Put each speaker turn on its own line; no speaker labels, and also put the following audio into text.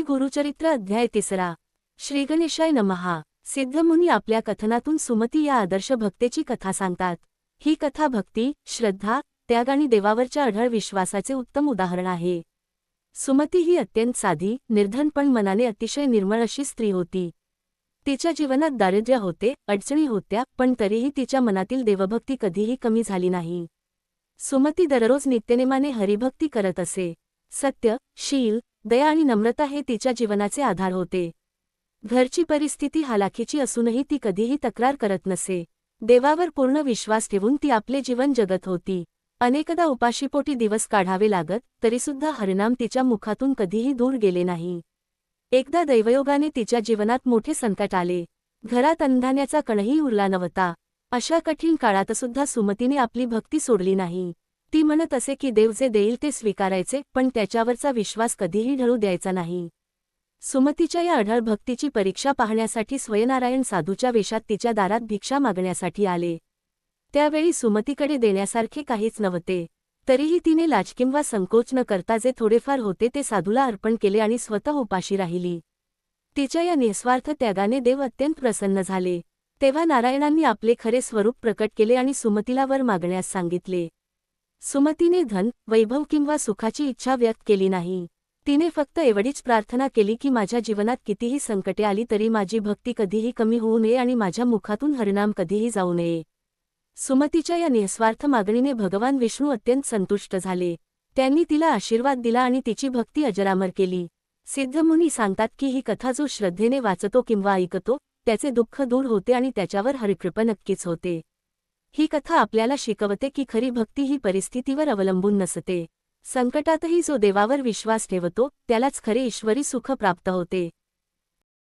श्री गुरुचरित्र अध्याय 3 श्री गणेशाय नमः। सिद्धमुनी आपल्या कथनातून सुमती या आदर्श भक्तेची कथा सांगतात। ही कथा भक्ती, श्रद्धा, त्याग आणि देवावरच्या अढळ विश्वासाचे उत्तम उदाहरण आहे। सुमती ही अत्यंत साधी, निर्धन पण मनाने अतिशय निर्मळ अशी स्त्री होती। तिच्या जीवनात दारिद्र्य होते, अडचणी होत्या, पण तरीही तिच्या मनातील देवभक्ती कधीही कमी झाली नाही। सुमती दररोज नित्यनेमाने हरिभक्ती करत असे। सत्य, शील, दया आणि नम्रता हे तिच्या जीवनाचे आधार होते। घरची परिस्थिती हालाखीची असूनही ती कधीही तक्रार करत नसे। देवावर पूर्ण विश्वास ठेवून ती आपले जीवन जगत होती। अनेकदा उपाशीपोटी दिवस काढावे लागत, तरीसुद्धा हरिनाम तिच्या मुखातून कधीही दूर गेले नाही। एकदा दैवयोगाने तिच्या जीवनात मोठे संकट आले। घरात अन्नधान्याचा कणही उरला नव्हता। अशा कठीण काळातसुद्धा सुमतीने आपली भक्ती सोडली नाही। ती म्हणत असे की देव जे देईल ते स्वीकारायचे, पण त्याच्यावरचा विश्वास कधीही ढळू द्यायचा नाही। सुमतीच्या या अढळ भक्तीची परीक्षा पाहण्यासाठी स्वयंनारायण साधूच्या वेशात तिच्या दारात भिक्षा मागण्यासाठी आले। त्यावेळी सुमतीकडे देण्यासारखे काहीच नव्हते। तरीही तिने लाज किंवा संकोच न करता जे थोडेफार होते ते साधूला अर्पण केले आणि स्वतः उपाशी राहिली। तिच्या या निस्वार्थ त्यागाने देव अत्यंत प्रसन्न झाले। तेव्हा नारायणांनी आपले खरे स्वरूप प्रकट केले आणि सुमतीला वर मागण्यास सांगितले। सुमतीने धन, वैभव किंवा सुखाची इच्छा व्यक्त केली नाही। तिने फक्त एवढीच प्रार्थना केली की माझ्या जीवनात कितीही संकटे आली तरी माझी भक्ती कधीही कमी होऊ नये आणि माझ्या मुखातून हरिनाम कधीही जाऊ नये। सुमतीच्या या निस्वार्थ मागणीने भगवान विष्णू अत्यंत संतुष्ट झाले। त्यांनी तिला आशीर्वाद दिला आणि तिची भक्ती अजरामर केली। सिद्धमुनी सांगतात की ही कथा जो श्रद्धेने वाचतो किंवा ऐकतो, त्याचे दुःख दूर होते आणि त्याच्यावर हरिकृपा नक्कीच होते। ही कथा आपल्याला शिकवते की खरी भक्ती ही परिस्थितीवर अवलंबून नसते। संकटातही जो देवावर विश्वास ठेवतो, त्यालाच खरे ईश्वरी सुख प्राप्त होते।